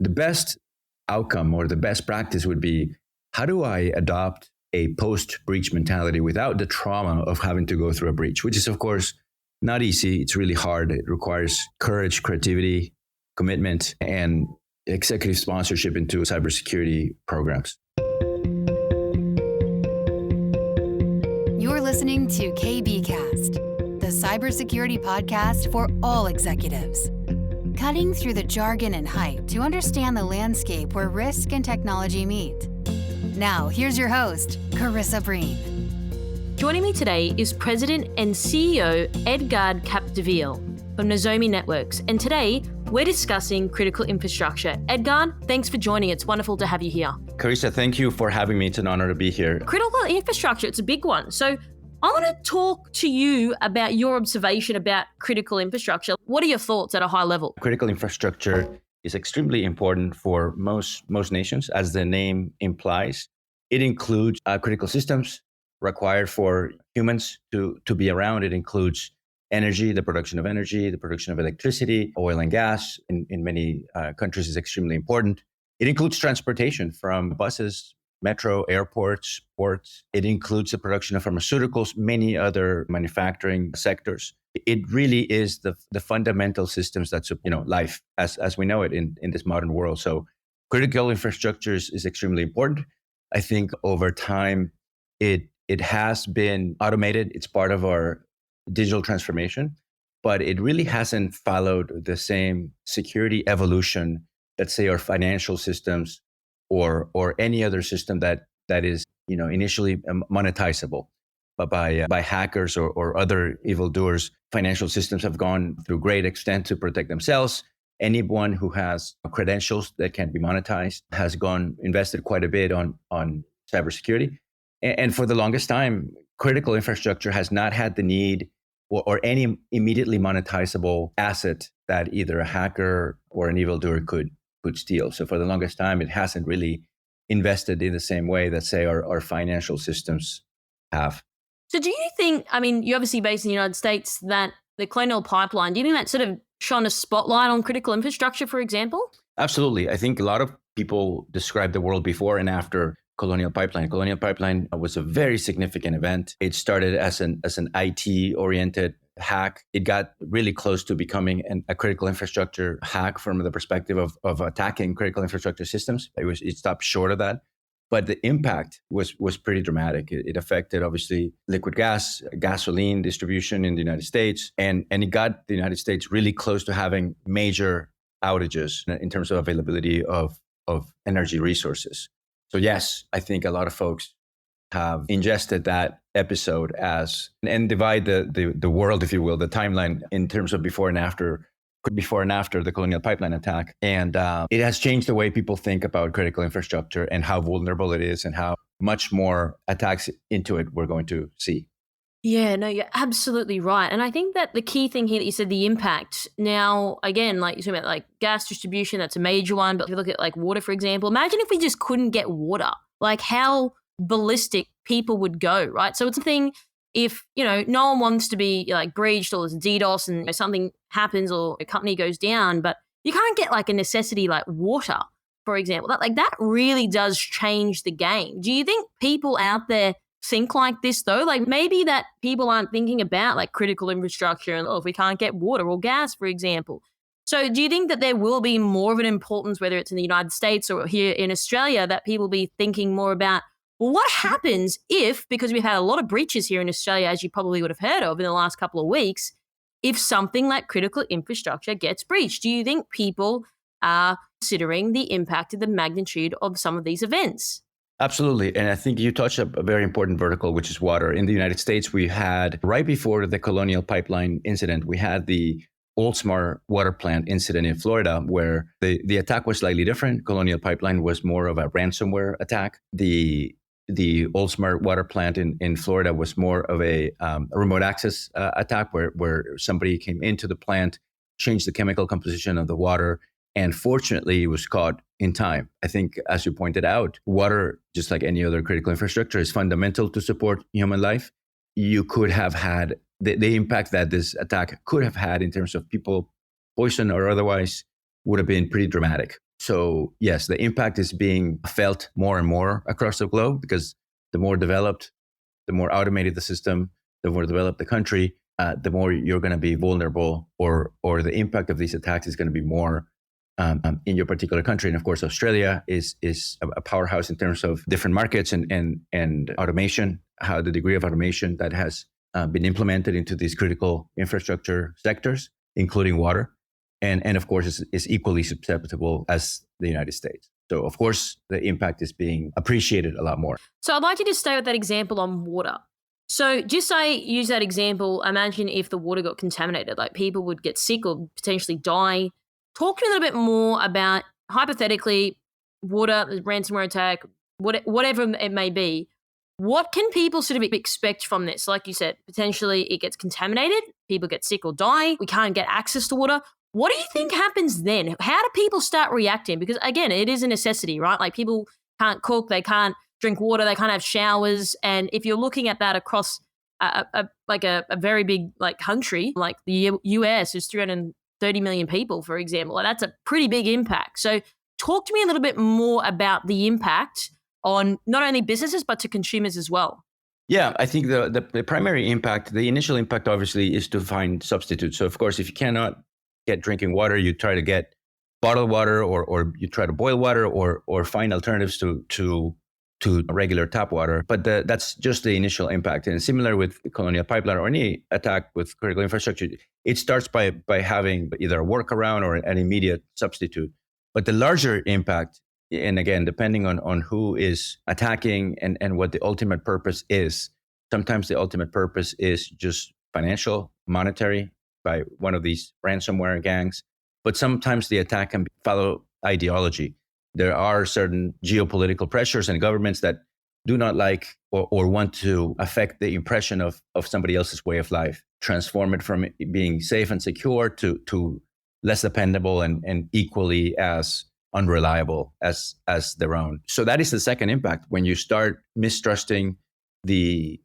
the best outcome or the best practice would be, how do I adopt a post-breach mentality without the trauma of having to go through a breach, which is, of course, not easy. It's really hard. It requires courage, creativity, commitment, and executive sponsorship into cybersecurity programs. You're listening to KBcast, the cybersecurity podcast for all executives. Cutting through the jargon and hype to understand the landscape where risk and technology meet. Now, here's your host, Carissa Breen. Joining me today is President and CEO Edgard Capdevielle from Nozomi Networks, and today we're discussing critical infrastructure. Edgard, thanks for joining. It's wonderful to have you here. Carissa, thank you for having me. It's an honor to be here. Critical infrastructure, it's a big one. So I want to talk to you about your observation about critical infrastructure. What are your thoughts at a high level? Critical infrastructure is extremely important for most nations, as the name implies. It includes critical systems required for humans to be around. It includes energy, the production of energy, the production of electricity, oil and gas in many countries is extremely important. It includes transportation from buses, metro, airports, ports. It includes the production of pharmaceuticals, many other manufacturing sectors. It really is the fundamental systems that life as we know it in this modern world. So critical infrastructure is extremely important. I think over time it has been automated. It's part of our digital transformation, but it really hasn't followed the same security evolution that, say, our financial systems or any other system that is initially monetizable by hackers or other evildoers. Financial systems have gone through great extent to protect themselves. Anyone who has credentials that can be monetized has invested quite a bit on cybersecurity. And for the longest time, critical infrastructure has not had the need or any immediately monetizable asset that either a hacker or an evildoer could steal. So for the longest time, it hasn't really invested in the same way that, say, our financial systems have. So do you think, you're obviously based in the United States, that the colonial pipeline, do you think that sort of shone a spotlight on critical infrastructure, for example? Absolutely. I think a lot of people describe the world before and after Colonial Pipeline. Colonial Pipeline was a very significant event. It started as an IT-oriented hack. It got really close to becoming a critical infrastructure hack from the perspective of attacking critical infrastructure systems. It stopped short of that. But the impact was pretty dramatic. It affected, obviously, liquid gas, gasoline distribution in the United States. And it got the United States really close to having major outages in terms of availability of energy resources. So yes, I think a lot of folks have ingested that episode and divide the world, if you will, the timeline in terms of before and after the Colonial Pipeline attack. And it has changed the way people think about critical infrastructure and how vulnerable it is and how much more attacks into it we're going to see. Yeah, no, you're absolutely right. And I think that the key thing here that you said, the impact. Now, again, like you're talking about like gas distribution, that's a major one. But if you look at like water, for example, imagine if we just couldn't get water, like how ballistic people would go, right? So it's a thing if, no one wants to be like breached or there's DDoS and something happens or a company goes down, but you can't get like a necessity like water, for example. That really does change the game. Do you think people out there think like this though? Like maybe that people aren't thinking about like critical infrastructure and if we can't get water or gas, for example. So do you think that there will be more of an importance, whether it's in the United States or here in Australia, that people be thinking more about, well, what happens if, because we've had a lot of breaches here in Australia, as you probably would have heard of in the last couple of weeks, if something like critical infrastructure gets breached? Do you think people are considering the impact of the magnitude of some of these events? Absolutely. And I think you touched a very important vertical, which is water. In the United States, we had, right before the Colonial Pipeline incident, we had the Oldsmar water plant incident in Florida, where the attack was slightly different. Colonial Pipeline was more of a ransomware attack. The Oldsmar water plant in Florida was more of a remote access attack where somebody came into the plant, changed the chemical composition of the water, and fortunately it was caught in time. I think, as you pointed out, water, just like any other critical infrastructure, is fundamental to support human life. You could have had the impact that this attack could have had in terms of people, poison or otherwise, would have been pretty dramatic. So yes, the impact is being felt more and more across the globe because the more developed, the more automated the system, the more developed the country, the more you're going to be vulnerable, or the impact of these attacks is going to be more in your particular country. And of course, Australia is a powerhouse in terms of different markets and automation, how the degree of automation that has been implemented into these critical infrastructure sectors, including water. And of course, is equally susceptible as the United States. So of course, the impact is being appreciated a lot more. So I'd like you to stay with that example on water. So just say, use that example, imagine if the water got contaminated, like people would get sick or potentially die. Talk to me a little bit more about, hypothetically, water, ransomware attack, whatever it may be. What can people sort of expect from this? Like you said, potentially it gets contaminated, people get sick or die, we can't get access to water. What do you think happens then? How do people start reacting? Because again, it is a necessity, right? Like people can't cook, they can't drink water, they can't have showers. And if you're looking at that across a very big like country, like the US is 330 million people, for example, that's a pretty big impact. So talk to me a little bit more about the impact on not only businesses, but to consumers as well. Yeah, I think the primary impact, the initial impact obviously is to find substitutes. So of course, if you cannot get drinking water, you try to get bottled water or you try to boil water or find alternatives to regular tap water. But that's just the initial impact. And similar with the Colonial Pipeline or any attack with critical infrastructure, it starts by having either a workaround or an immediate substitute. But the larger impact, and again, depending on who is attacking and what the ultimate purpose is, sometimes the ultimate purpose is just financial, monetary, by one of these ransomware gangs. But sometimes the attack can follow ideology. There are certain geopolitical pressures and governments that do not like or want to affect the impression of somebody else's way of life, transform it from being safe and secure to less dependable and equally as unreliable as their own. So that is the second impact, when you start mistrusting the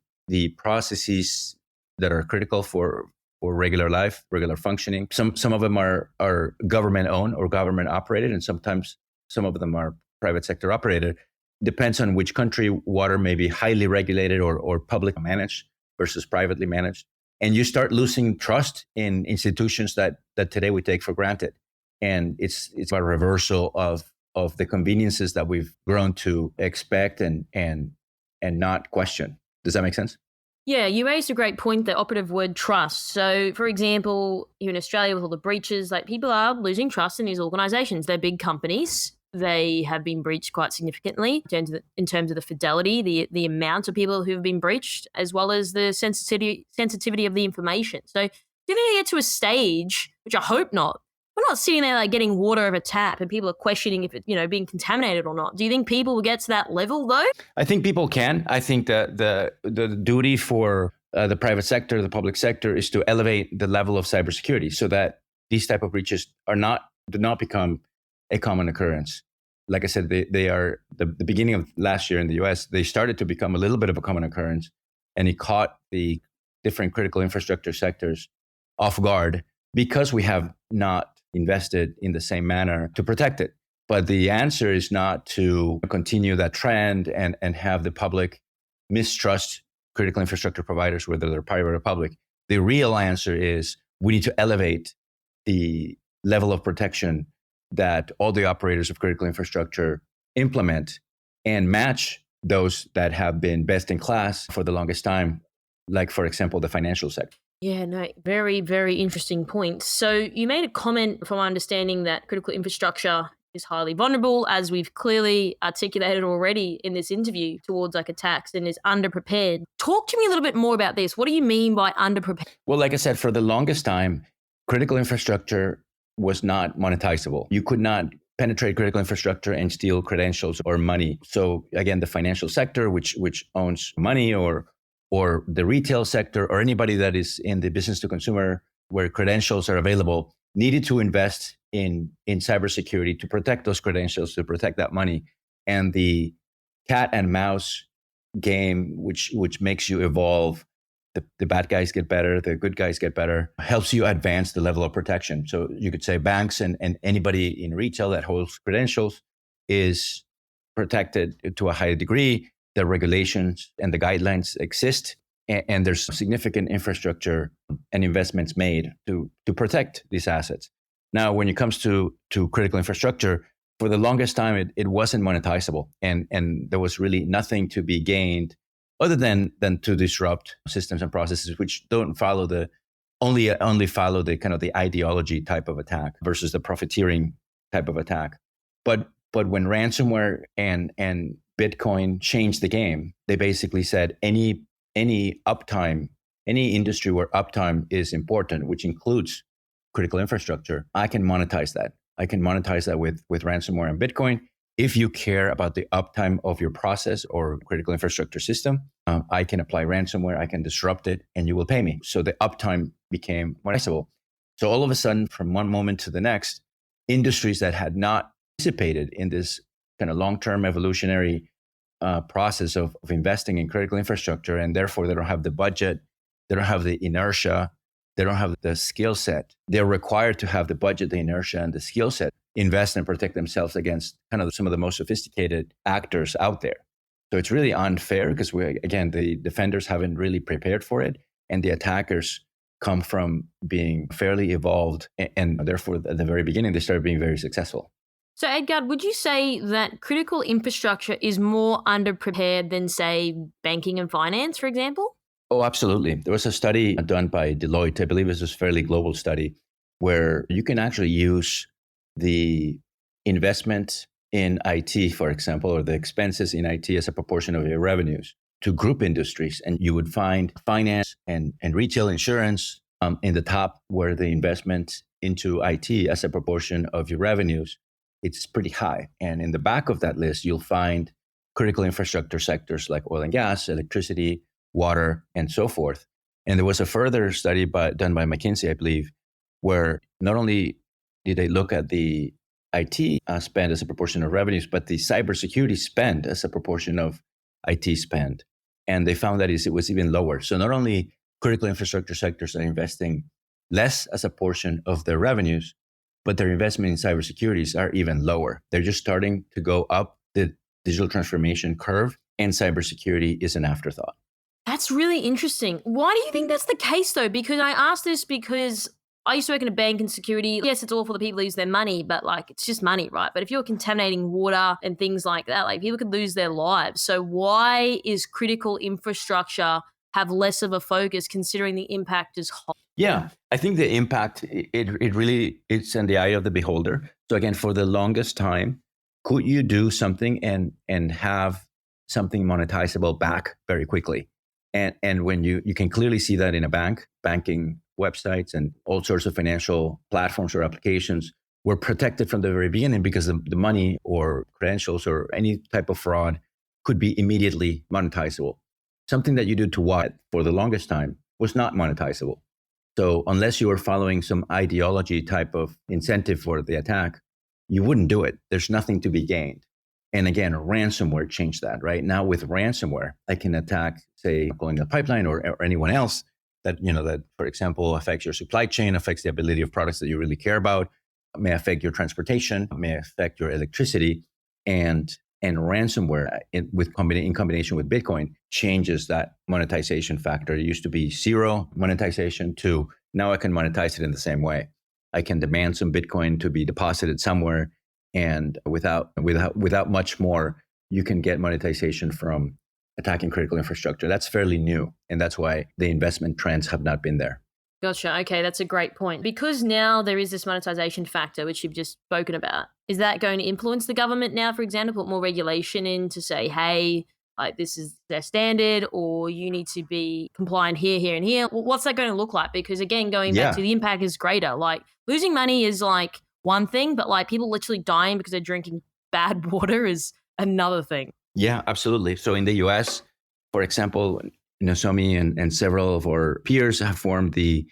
processes that are critical for regular life, regular functioning. Some of them are government owned or government operated, and sometimes some of them are private sector operated. Depends on which country. Water may be highly regulated or public managed versus privately managed. And you start losing trust in institutions that today we take for granted. And it's a reversal of the conveniences that we've grown to expect and not question. Does that make sense? Yeah, you raised a great point, the operative word trust. So, for example, here in Australia with all the breaches, like people are losing trust in these organizations. They're big companies. They have been breached quite significantly in terms of the fidelity, the amount of people who have been breached, as well as the sensitivity of the information. So, if you're going to get to a stage, which I hope not, we're not sitting there like getting water over tap and people are questioning if it's being contaminated or not. Do you think people will get to that level though? I think people can. I think that the duty for the private sector, the public sector, is to elevate the level of cybersecurity so that these type of breaches do not become a common occurrence. Like I said, they are the beginning of last year in the US, they started to become a little bit of a common occurrence, and it caught the different critical infrastructure sectors off guard because we have not invested in the same manner to protect it. But the answer is not to continue that trend and have the public mistrust critical infrastructure providers, whether they're private or public. The real answer is we need to elevate the level of protection that all the operators of critical infrastructure implement and match those that have been best in class for the longest time, like, for example, the financial sector. Yeah, no, very, very interesting point. So you made a comment, from my understanding, that critical infrastructure is highly vulnerable, as we've clearly articulated already in this interview, towards like attacks, and is underprepared. Talk to me a little bit more about this. What do you mean by underprepared? Well, like I said, for the longest time, critical infrastructure was not monetizable. You could not penetrate critical infrastructure and steal credentials or money. So again, the financial sector, which owns money, or the retail sector, or anybody that is in the business to consumer where credentials are available, needed to invest in cybersecurity to protect those credentials, to protect that money. And the cat and mouse game, which makes you evolve the bad guys get better, the good guys get better, helps you advance the level of protection. So you could say banks and anybody in retail that holds credentials is protected to a high degree. The regulations and the guidelines exist, and there's significant infrastructure and investments made to protect these assets. Now, when it comes to critical infrastructure, for the longest time, it wasn't monetizable, and there was really nothing to be gained other than to disrupt systems and processes which don't follow only follow the kind of the ideology type of attack versus the profiteering type of attack. But when ransomware and Bitcoin changed the game, they basically said any uptime, any industry where uptime is important, which includes critical infrastructure, I can monetize that. I can monetize that with ransomware and Bitcoin. If you care about the uptime of your process or critical infrastructure system, I can apply ransomware, I can disrupt it, and you will pay me. So the uptime became monetizable. So all of a sudden, from one moment to the next, industries that had not participated in this kind of long-term evolutionary process of investing in critical infrastructure, and therefore they don't have the budget, they don't have the inertia, they don't have the skill set. They're required to have the budget, the inertia, and the skill set, invest and protect themselves against kind of some of the most sophisticated actors out there. So it's really unfair because the defenders haven't really prepared for it, and the attackers come from being fairly evolved, and therefore at the very beginning they started being very successful. So Edgard, would you say that critical infrastructure is more underprepared than, say, banking and finance, for example? Oh, absolutely. There was a study done by Deloitte, I believe it's a fairly global study, where you can actually use the investment in IT, for example, or the expenses in IT as a proportion of your revenues to group industries. And you would find finance and retail insurance in the top, where the investment into IT as a proportion of your revenues, it's pretty high. And in the back of that list, you'll find critical infrastructure sectors like oil and gas, electricity, water, and so forth. And there was a further study done by McKinsey, I believe, where not only did they look at the IT spend as a proportion of revenues, but the cybersecurity spend as a proportion of IT spend. And they found that it was even lower. So not only critical infrastructure sectors are investing less as a portion of their revenues, but their investment in cybersecurities are even lower. They're just starting to go up the digital transformation curve, and cybersecurity is an afterthought. That's really interesting. Why do you think that's the case, though? Because I ask this because I used to work in a bank and security. Yes, it's all for the people who lose their money, but it's just money, right? But if you're contaminating water and things like that, people could lose their lives. So why is critical infrastructure have less of a focus considering the impact is high? Yeah, I think the impact, it really, it's in the eye of the beholder. So again, for the longest time, could you do something and have something monetizable back very quickly? And when you can clearly see that in a banking websites and all sorts of financial platforms or applications were protected from the very beginning because the money or credentials or any type of fraud could be immediately monetizable. Something that you do to what for the longest time was not monetizable. So unless you were following some ideology type of incentive for the attack, you wouldn't do it. There's nothing to be gained. And again, ransomware changed that, right? Now with ransomware, I can attack, say, Colonial Pipeline or anyone else that, for example, affects your supply chain, affects the ability of products that you really care about, may affect your transportation, may affect your electricity. And ransomware in combination with Bitcoin changes that monetization factor. It used to be zero monetization to now I can monetize it in the same way. I can demand some Bitcoin to be deposited somewhere, and without much more, you can get monetization from attacking critical infrastructure. That's fairly new, and that's why the investment trends have not been there. Gotcha. Okay, that's a great point. Because now there is this monetization factor, which you've just spoken about. Is that going to influence the government now, for example, put more regulation in to say, hey, this is their standard, or you need to be compliant here, here, and here? What's that going to look like? Because again, going back to the impact is greater. Losing money is one thing, but people literally dying because they're drinking bad water is another thing. Yeah, absolutely. So in the US, for example, Nozomi and several of our peers have formed the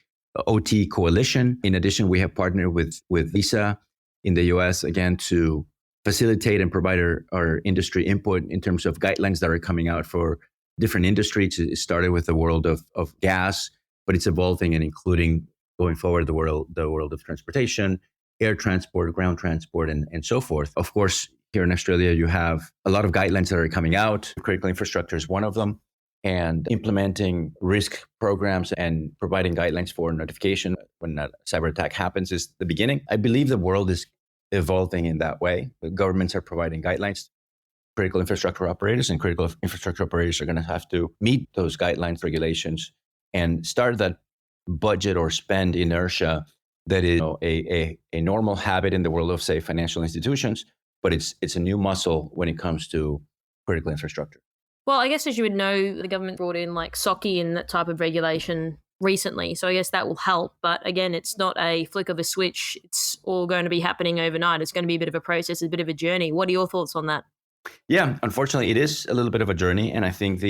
OT coalition. In addition, we have partnered with Visa in the US, again, to facilitate and provide our industry input in terms of guidelines that are coming out for different industries. It started with the world of gas, but it's evolving and including going forward the world of transportation, air transport, ground transport, and so forth. Of course, here in Australia, you have a lot of guidelines that are coming out. Critical infrastructure is one of them. And implementing risk programs and providing guidelines for notification when a cyber attack happens is the beginning. I believe the world is evolving in that way. The governments are providing guidelines. Critical infrastructure operators and critical infrastructure operators are going to have to meet those guidelines, regulations, and start that budget or spend inertia that is a normal habit in the world of, say, financial institutions, but it's a new muscle when it comes to critical infrastructure. Well, I guess as you would know, the government brought in like SOCI and that type of regulation recently. So I guess that will help. But again, it's not a flick of a switch. It's all going to be happening overnight. It's going to be a bit of a process, a bit of a journey. What are your thoughts on that? Yeah, unfortunately, it is a little bit of a journey. And I think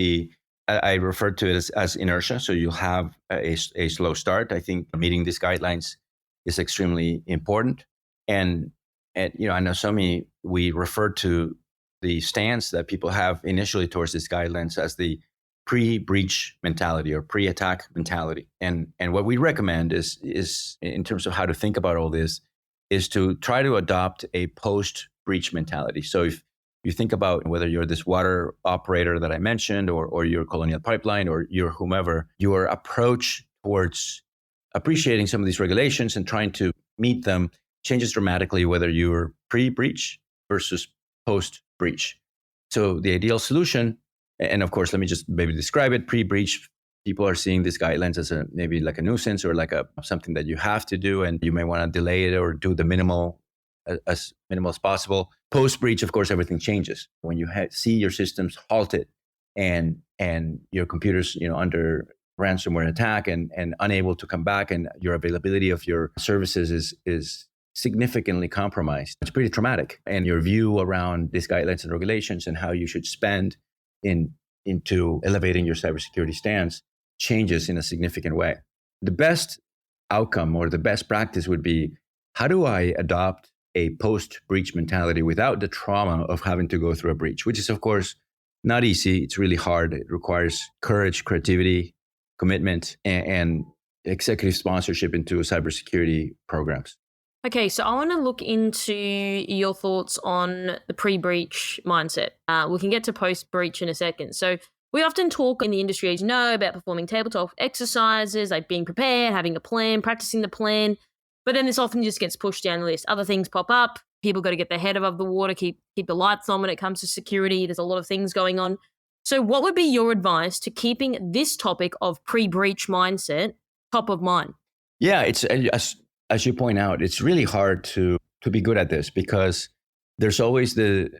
I refer to it as inertia. So you'll have a slow start. I think meeting these guidelines is extremely important. And at Nozomi, we refer to the stance that people have initially towards these guidelines as the pre-breach mentality or pre-attack mentality. And what we recommend is in terms of how to think about all this, is to try to adopt a post-breach mentality. So if you think about whether you're this water operator that I mentioned, or your Colonial Pipeline, or your whomever, your approach towards appreciating some of these regulations and trying to meet them changes dramatically whether you're pre-breach versus post-breach. So the ideal solution, and of course, let me just maybe describe it. Pre-breach, people are seeing these guidelines as maybe like a nuisance or like something that you have to do, and you may want to delay it or do the as minimal as possible. Post-breach, of course, everything changes. When you see your systems halted and your computers, under ransomware attack and unable to come back, and your availability of your services is significantly compromised. It's pretty traumatic. And your view around these guidelines and regulations and how you should spend into elevating your cybersecurity stance changes in a significant way. The best outcome or the best practice would be, how do I adopt a post-breach mentality without the trauma of having to go through a breach, which is, of course, not easy. It's really hard. It requires courage, creativity, commitment, and executive sponsorship into cybersecurity programs. Okay, so I want to look into your thoughts on the pre-breach mindset. We can get to post-breach in a second. So we often talk in the industry, as you know, about performing tabletop exercises, like being prepared, having a plan, practicing the plan. But then this often just gets pushed down the list. Other things pop up. People got to get their head above the water, keep the lights on when it comes to security. There's a lot of things going on. So what would be your advice to keeping this topic of pre-breach mindset top of mind? Yeah, it's as you point out, it's really hard to be good at this because there's always the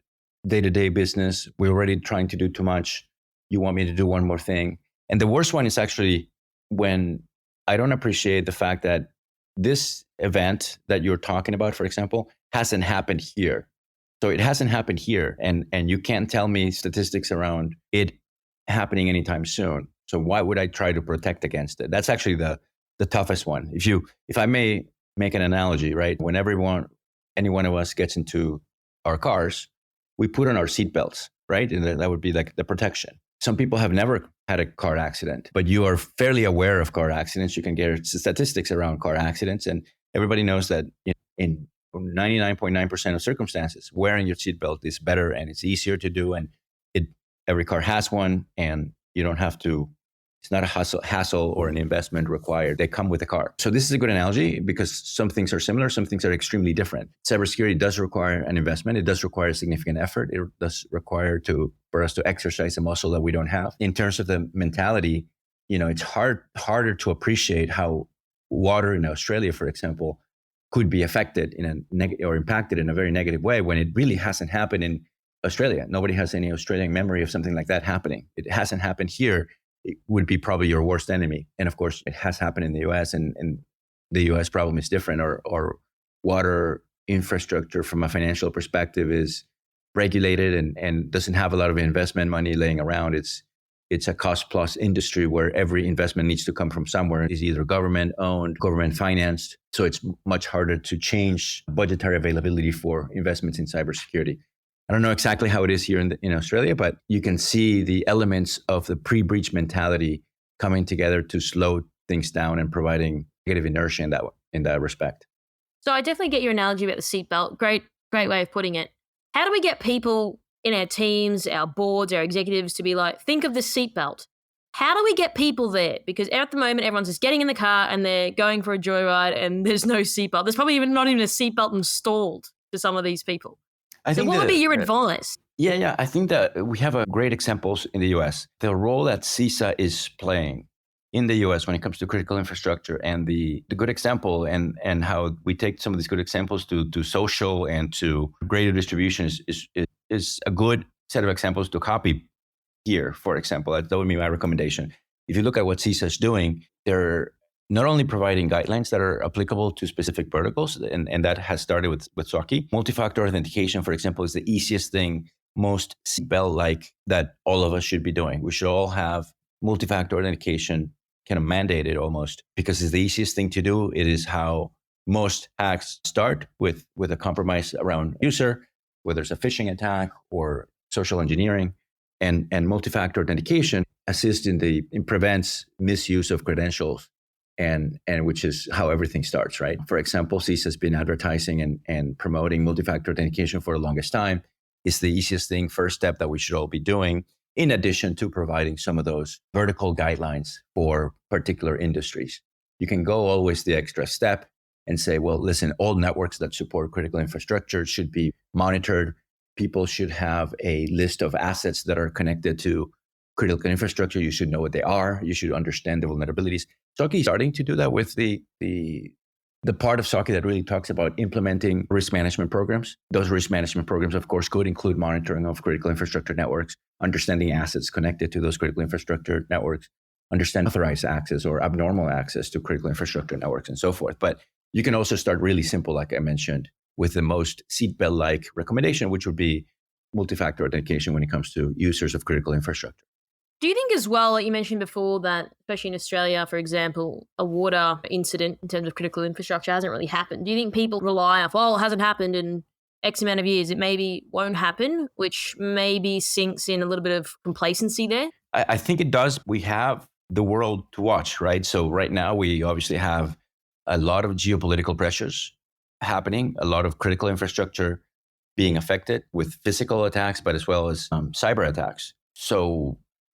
day-to-day business. We're already trying to do too much. You want me to do one more thing. And the worst one is actually when I don't appreciate the fact that this event that you're talking about, for example, hasn't happened here. So it hasn't happened here. And you can't tell me statistics around it happening anytime soon. So why would I try to protect against it? That's actually the toughest one. If I may make an analogy, right? When any one of us gets into our cars, we put on our seatbelts, right? And that would be like the protection. Some people have never had a car accident, but you are fairly aware of car accidents. You can get statistics around car accidents, and everybody knows that in 99.9% of circumstances, wearing your seatbelt is better and it's easier to do. And every car has one, and you don't have to. It's not a hassle or an investment required. They come with the car. So this is a good analogy because some things are similar, some things are extremely different. Cybersecurity does require an investment. It does require significant effort. It does require for us to exercise a muscle that we don't have. In terms of the mentality, it's harder to appreciate how water in Australia, for example, could be affected or impacted in a very negative way when it really hasn't happened in Australia. Nobody has any Australian memory of something like that happening. It hasn't happened here. It would be probably your worst enemy. And of course, it has happened in the US, and the US problem is different. Or water infrastructure from a financial perspective is regulated and doesn't have a lot of investment money laying around. It's a cost plus industry where every investment needs to come from somewhere. It's either government owned, government financed. So it's much harder to change budgetary availability for investments in cybersecurity. I don't know exactly how it is here in Australia, but you can see the elements of the pre-breach mentality coming together to slow things down and providing negative inertia in that respect. So I definitely get your analogy about the seatbelt. Great way of putting it. How do we get people in our teams, our boards, our executives to be like, think of the seatbelt? How do we get people there? Because at the moment, everyone's just getting in the car and they're going for a joyride and there's no seatbelt. There's probably not even a seatbelt installed for some of these people. So what would be your advice? Yeah. I think that we have great examples in the US. The role that CISA is playing in the US when it comes to critical infrastructure, and the good example and how we take some of these good examples to social and to greater distribution is a good set of examples to copy here, for example. That would be my recommendation. If you look at what CISA is doing, they're not only providing guidelines that are applicable to specific verticals, and that has started with SOC. Multi-factor authentication, for example, is the easiest thing, most seatbelt-like that all of us should be doing. We should all have multi-factor authentication kind of mandated almost, because it's the easiest thing to do. It is how most hacks start, with a compromise around user, whether it's a phishing attack or social engineering. And multi-factor authentication assists in prevents misuse of credentials, and which is how everything starts, right? For example, CISA has been advertising and promoting multi-factor authentication for the longest time. It's the easiest thing, first step that we should all be doing, in addition to providing some of those vertical guidelines for particular industries. You can go always the extra step and say, well, listen, all networks that support critical infrastructure should be monitored. People should have a list of assets that are connected to critical infrastructure. You should know what they are. You should understand the vulnerabilities. SOC is starting to do that with the part of SOC that really talks about implementing risk management programs. Those risk management programs, of course, could include monitoring of critical infrastructure networks, understanding assets connected to those critical infrastructure networks, understand authorized access or abnormal access to critical infrastructure networks, and so forth. But you can also start really simple, like I mentioned, with the most seatbelt-like recommendation, which would be multi-factor authentication when it comes to users of critical infrastructure. Do you think as well, like you mentioned before, that especially in Australia, for example, a water incident in terms of critical infrastructure hasn't really happened? Do you think people rely off, well, it hasn't happened in X amount of years, it maybe won't happen, which maybe sinks in a little bit of complacency there? I think it does. We have the world to watch, right? So right now, we obviously have a lot of geopolitical pressures happening, a lot of critical infrastructure being affected with physical attacks, but as well as cyber attacks. So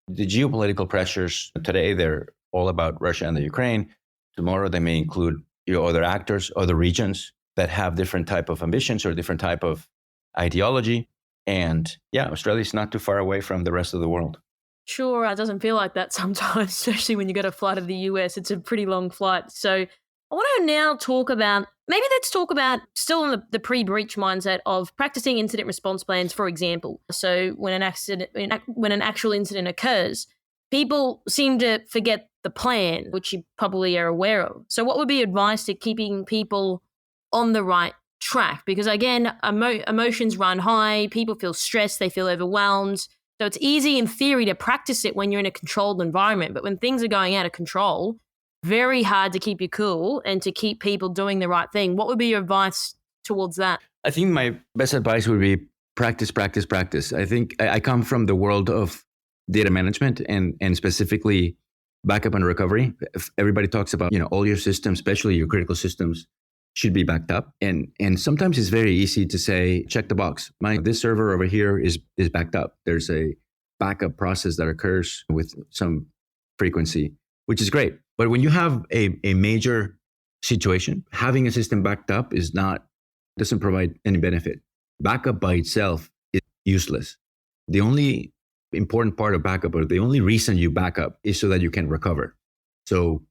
the geopolitical pressures today, they're all about Russia and the Ukraine. Tomorrow, they may include other actors, other regions that have different type of ambitions or different type of ideology. And yeah, Australia is not too far away from the rest of the world. Sure, it doesn't feel like that sometimes, especially when you get a flight to the US. It's a pretty long flight. So I want to now talk about, let's talk about still in the pre-breach mindset of practicing incident response plans, for example. So when an actual incident occurs, people seem to forget the plan, which you probably are aware of. So what would be advice to keeping people on the right track? Because again, emotions run high, people feel stressed, they feel overwhelmed. So it's easy in theory to practice it when you're in a controlled environment, but when things are going out of control, very hard to keep you cool and to keep people doing the right thing. What would be your advice towards that? I think my best advice would be practice, practice, practice. I think I come from the world of data management and specifically backup and recovery. If everybody talks about, all your systems, especially your critical systems, should be backed up. And sometimes it's very easy to say, check the box. This server over here is backed up. There's a backup process that occurs with some frequency, which is great. But when you have a major situation, having a system backed up doesn't provide any benefit. Backup by itself is useless. The only important part of backup, or the only reason you back up, is so that you can recover. So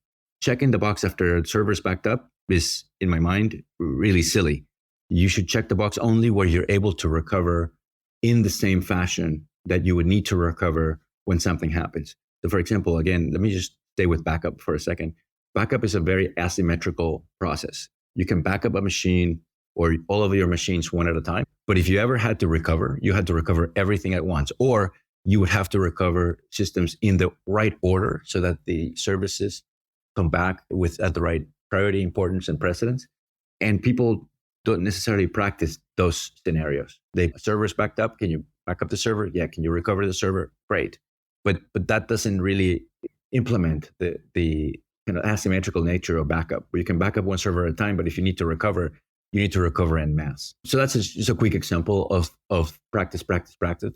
checking the box after a server is backed up is, in my mind, really silly. You should check the box only where you're able to recover in the same fashion that you would need to recover when something happens. So for example, again, let me just stay with backup for a second. Backup is a very asymmetrical process. You can back up a machine or all of your machines one at a time. But if you ever had to recover, you had to recover everything at once, or you would have to recover systems in the right order so that the services come back at the right priority, importance, and precedence. And people don't necessarily practice those scenarios. The server's backed up. Can you back up the server? Yeah. Can you recover the server? Great. But that doesn't really implement the kind of asymmetrical nature of backup, where you can back up one server at a time, but if you need to recover, you need to recover en masse. So that's just a quick example of practice.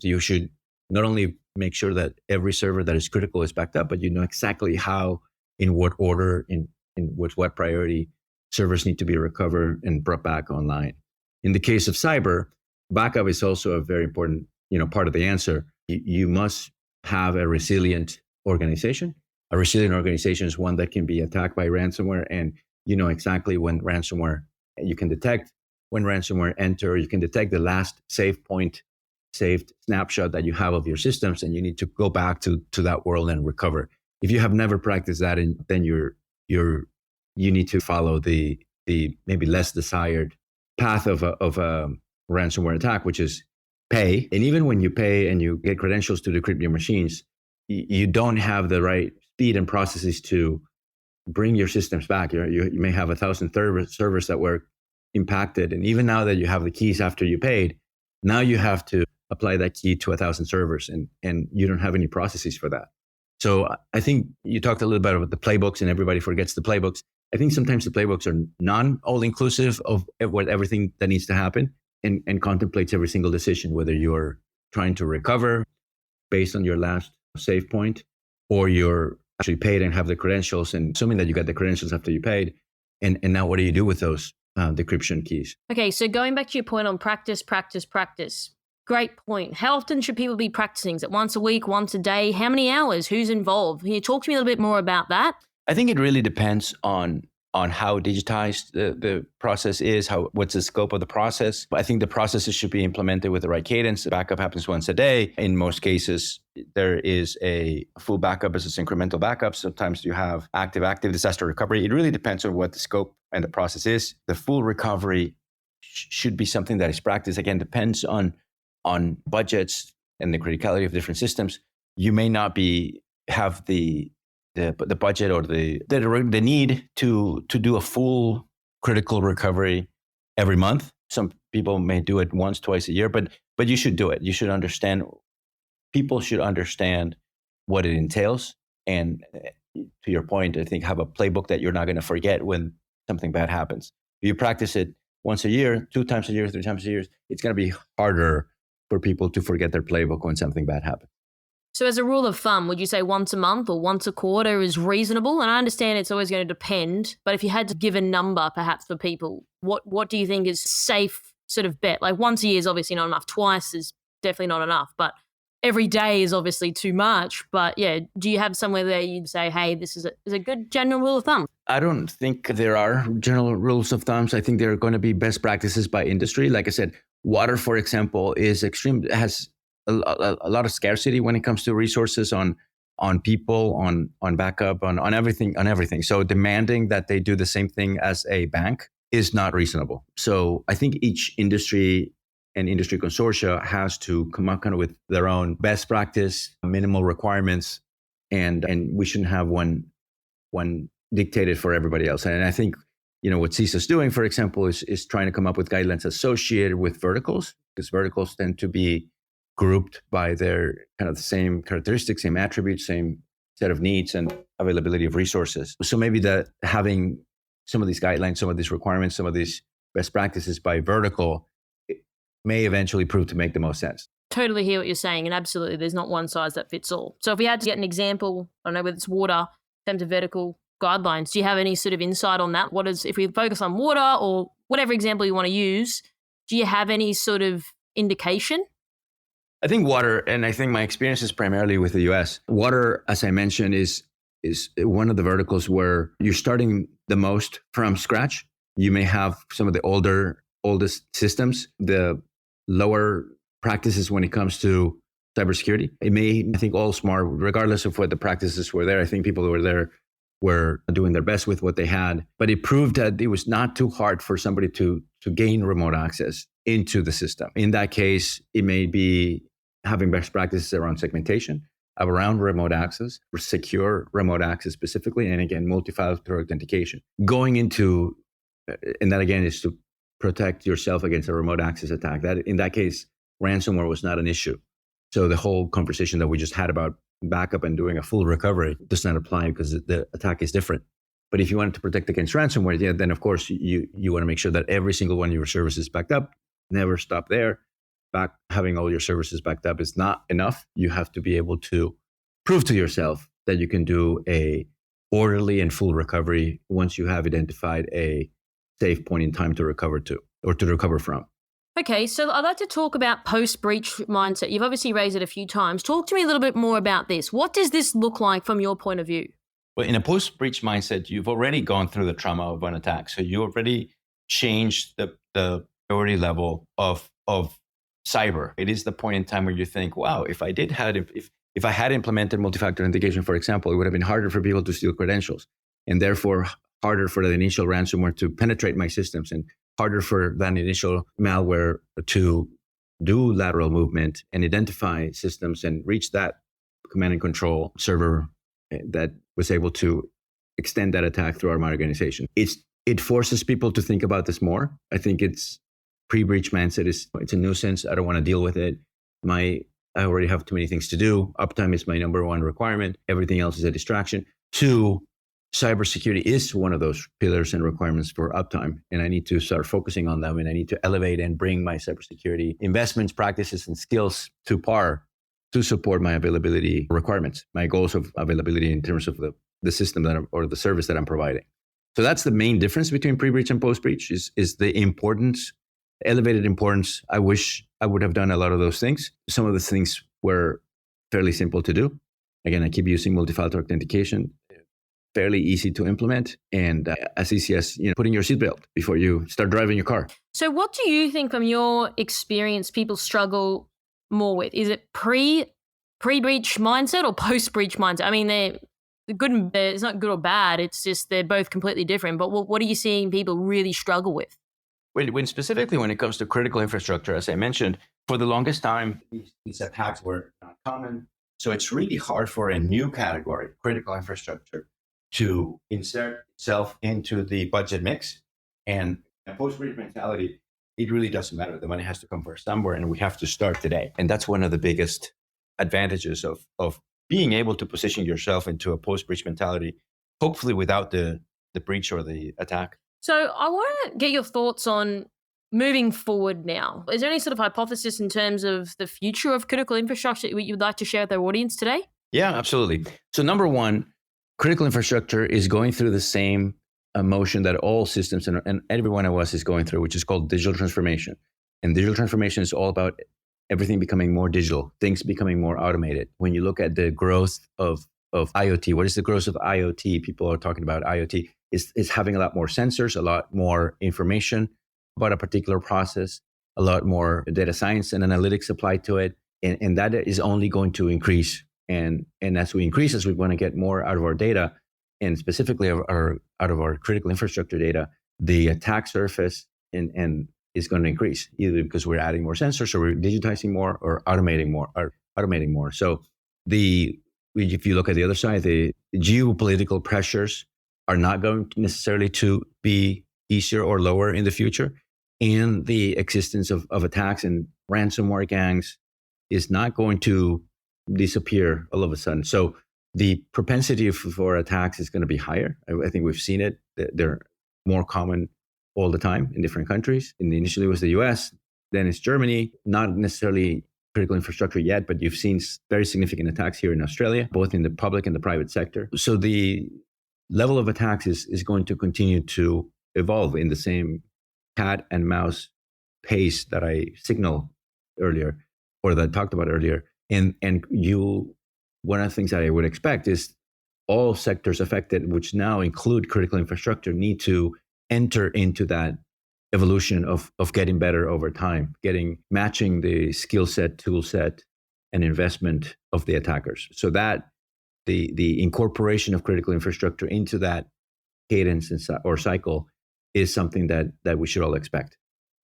You should not only make sure that every server that is critical is backed up, but you know exactly how, in what order, with what priority servers need to be recovered and brought back online. In the case of cyber, backup is also a very important, part of the answer. You must have a resilient organization. A resilient organization is one that can be attacked by ransomware, and you know exactly when ransomware, you can detect when ransomware enter, you can detect the last saved snapshot that you have of your systems, and you need to go back to that world and recover. If you have never practiced that, then you need to follow the maybe less desired path of a ransomware attack, which is pay. And even when you pay and you get credentials to decrypt your machines, you don't have the right speed and processes to bring your systems back. You may have 1,000 servers that were impacted. And even now that you have the keys after you paid, now you have to apply that key to 1,000 servers, and you don't have any processes for that. So I think you talked a little bit about the playbooks, and everybody forgets the playbooks. I think sometimes the playbooks are non-all-inclusive of everything that needs to happen, and contemplates every single decision, whether you're trying to recover based on your last save point, or you're actually paid and have the credentials, and assuming that you got the credentials after you paid, and now what do you do with those decryption keys? Okay, so going back to your point on practice. Great point. How often should people be practicing? Is it once a week, once a day? How many hours? Who's involved? Can you talk to me a little bit more about that? I think it really depends on how digitized the process is, what's the scope of the process. I think the processes should be implemented with the right cadence. Backup happens once a day. In most cases, there is a full backup versus incremental backup. Sometimes you have active disaster recovery. It really depends on what the scope and the process is. The full recovery should be something that is practiced. Again, depends on budgets and the criticality of different systems. You may not have the budget or the need to do a full critical recovery every month. Some people may do it once, twice a year, but you should do it. You should understand. People should understand what it entails, and to your point, I think have a playbook that you're not going to forget when something bad happens. If you practice it once a year, 2 times a year, 3 times a year, it's going to be harder for people to forget their playbook when something bad happens. So as a rule of thumb, would you say once a month or once a quarter is reasonable? And I understand it's always going to depend, but if you had to give a number perhaps for people, what do you think is safe sort of bet? Like once a year is obviously not enough. Twice is definitely not enough, but every day is obviously too much. But yeah, do you have somewhere there you'd say, hey, this is a good general rule of thumb? I don't think there are general rules of thumbs. I think there are going to be best practices by industry. Like I said, water, for example, has a lot of scarcity when it comes to resources on people, on backup, on everything. So demanding that they do the same thing as a bank is not reasonable. So I think each industry and industry consortia has to come up kind of with their own best practice, minimal requirements, and we shouldn't have one dictated for everybody else. And I think what CISA's doing, for example, is trying to come up with guidelines associated with verticals, because verticals tend to be grouped by their kind of the same characteristics, same attributes, same set of needs and availability of resources. So maybe having some of these guidelines, some of these requirements, some of these best practices by vertical may eventually prove to make the most sense. Totally hear what you're saying, and absolutely, there's not one size that fits all. So if we had to get an example, I don't know whether it's water, in terms of vertical guidelines, do you have any sort of insight on that? If we focus on water or whatever example you want to use, do you have any sort of indication? I think water, and I think my experience is primarily with the US. Water, as I mentioned, is one of the verticals where you're starting the most from scratch. You may have some of the oldest systems, the lower practices when it comes to cybersecurity. I think all smart, regardless of what the practices were there. I think people who were there were doing their best with what they had. But it proved that it was not too hard for somebody to gain remote access into the system. In that case, it may be having best practices around segmentation, around remote access, or secure remote access specifically, and again, multi-factor authentication. Going into, and that again is to protect yourself against a remote access attack. That in that case, ransomware was not an issue. So the whole conversation that we just had about backup and doing a full recovery does not apply because the attack is different. But if you wanted to protect against ransomware, yeah, then of course you want to make sure that every single one of your services backed up. Never stop there. Having all your services backed up is not enough. You have to be able to prove to yourself that you can do a orderly and full recovery once you have identified a safe point in time to recover to or to recover from. Okay, so I'd like to talk about post-breach mindset. You've obviously raised it a few times. Talk to me a little bit more about this. What does this look like from your point of view? Well, in a post-breach mindset, you've already gone through the trauma of an attack. So you already changed the priority level of cyber. It is the point in time where you think, wow, if I had implemented multi-factor authentication, for example, it would have been harder for people to steal credentials and therefore harder for the initial ransomware to penetrate my systems and harder for that initial malware to do lateral movement and identify systems and reach that command and control server that was able to extend that attack through our organization. It forces people to think about this more. I think it's pre-breach mindset it's a nuisance. I don't want to deal with it. I already have too many things to do. Uptime is my number one requirement. Everything else is a distraction. 2, cybersecurity is one of those pillars and requirements for uptime. And I need to start focusing on them. And I need to elevate and bring my cybersecurity investments, practices, and skills to par to support my availability requirements, my goals of availability in terms of the system or the service that I'm providing. So that's the main difference between pre-breach and post-breach is the importance, elevated importance. I wish I would have done a lot of those things. Some of the things were fairly simple to do. Again, I keep using multi-factor authentication, fairly easy to implement, and as easy as putting your seatbelt before you start driving your car. So what do you think from your experience people struggle more with? Is it pre-breach mindset or post-breach mindset? I mean, they're good and it's not good or bad. It's just they're both completely different. But what are you seeing people really struggle with? Specifically when it comes to critical infrastructure, as I mentioned, for the longest time, these attacks were not common. So it's really hard for a new category, critical infrastructure, to insert itself into the budget mix. And a post-breach mentality, it really doesn't matter. The money has to come first somewhere, and we have to start today. And that's one of the biggest advantages of being able to position yourself into a post-breach mentality, hopefully without the breach or the attack. So I want to get your thoughts on moving forward now. Is there any sort of hypothesis in terms of the future of critical infrastructure that you'd like to share with our audience today? Yeah, absolutely. So number one, critical infrastructure is going through the same motion that all systems and every one of us is going through, which is called digital transformation. And digital transformation is all about everything becoming more digital, things becoming more automated. When you look at the growth of IoT, what is the growth of IoT? People are talking about IoT. It's having a lot more sensors, a lot more information about a particular process, a lot more data science and analytics applied to it. And that is only going to increase. And as we increase, as we want to get more out of our data, and specifically out of our critical infrastructure data, the attack surface and is going to increase, either because we're adding more sensors or we're digitizing more or automating more. So if you look at the other side, the geopolitical pressures are not going necessarily to be easier or lower in the future. And the existence of attacks and ransomware gangs is not going to disappear all of a sudden. So the propensity for attacks is going to be higher. I think we've seen it. They're more common all the time in different countries. And initially it was the US, then it's Germany, not necessarily critical infrastructure yet, but you've seen very significant attacks here in Australia, both in the public and the private sector. So the level of attacks is going to continue to evolve in the same cat and mouse pace that I signaled earlier, or that I talked about earlier. And one of the things that I would expect is all sectors affected, which now include critical infrastructure, need to enter into that evolution of getting better over time, matching the skill set, tool set, and investment of the attackers. So that the incorporation of critical infrastructure into that cadence or cycle is something that we should all expect.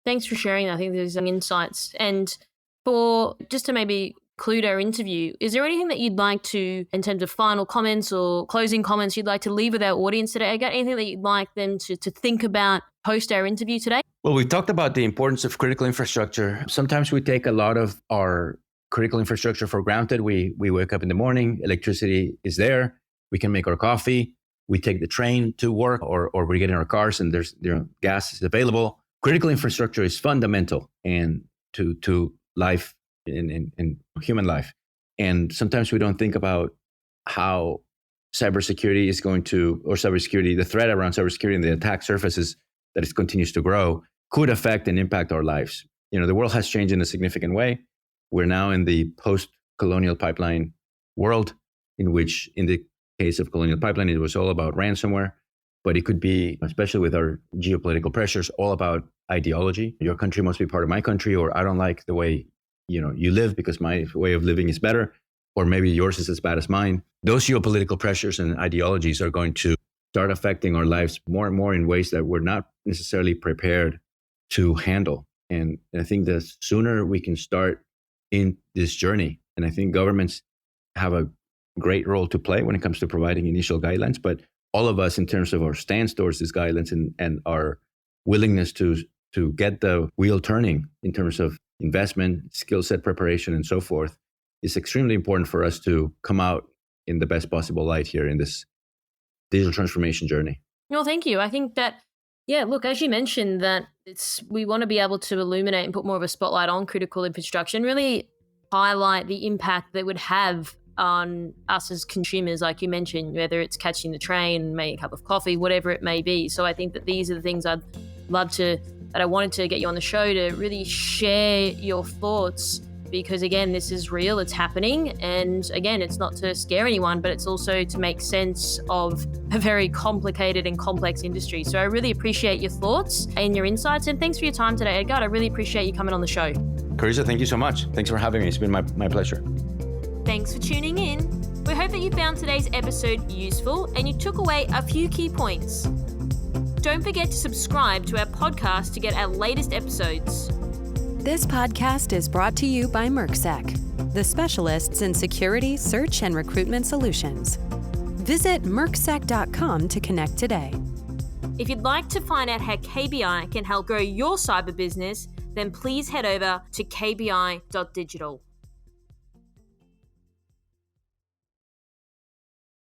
Thanks for sharing that. I think there's some insights. And for just to maybe conclude our interview, is there anything that you'd like to, in terms of final comments or closing comments, you'd like to leave with our audience today? Edgard, anything that you'd like them to think about post our interview today? Well, we talked about the importance of critical infrastructure. Sometimes we take a lot of our critical infrastructure for granted. We wake up in the morning, electricity is there, we can make our coffee, we take the train to work, or we get in our cars and there's gas is available. Critical infrastructure is fundamental and to life in human life. And sometimes we don't think about how cybersecurity is going to, or cybersecurity, the threat around cybersecurity and the attack surfaces that it continues to grow could affect and impact our lives. The world has changed in a significant way. We're now in the post-colonial pipeline world, in which, in the case of colonial pipeline, it was all about ransomware, but it could be, especially with our geopolitical pressures, all about ideology. Your country must be part of my country, or I don't like the way you live because my way of living is better, or maybe yours is as bad as mine. Those geopolitical pressures and ideologies are going to start affecting our lives more and more in ways that we're not necessarily prepared to handle. And I think the sooner we can start in this journey, and I think governments have a great role to play when it comes to providing initial guidelines, but all of us, in terms of our stance towards these guidelines and our willingness to get the wheel turning in terms of investment, skill set preparation, and so forth, is extremely important for us to come out in the best possible light here in this digital transformation journey. Well, thank you. I think that, look, as you mentioned, that we want to be able to illuminate and put more of a spotlight on critical infrastructure and really highlight the impact that would have on us as consumers, like you mentioned, whether it's catching the train, making a cup of coffee, whatever it may be. So I think that these are the things that I wanted to get you on the show to really share your thoughts, because again, this is real, it's happening. And again, it's not to scare anyone, but it's also to make sense of a very complicated and complex industry. So I really appreciate your thoughts and your insights. And thanks for your time today, Edgard. I really appreciate you coming on the show. Carissa, thank you so much. Thanks for having me. It's been my pleasure. Thanks for tuning in. We hope that you found today's episode useful and you took away a few key points. Don't forget to subscribe to our podcast to get our latest episodes. This podcast is brought to you by MercSec, the specialists in security, search, and recruitment solutions. Visit mercsec.com to connect today. If you'd like to find out how KBI can help grow your cyber business, then please head over to kbi.digital.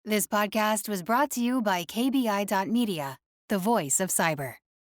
This podcast was brought to you by KBI.media, the voice of cyber.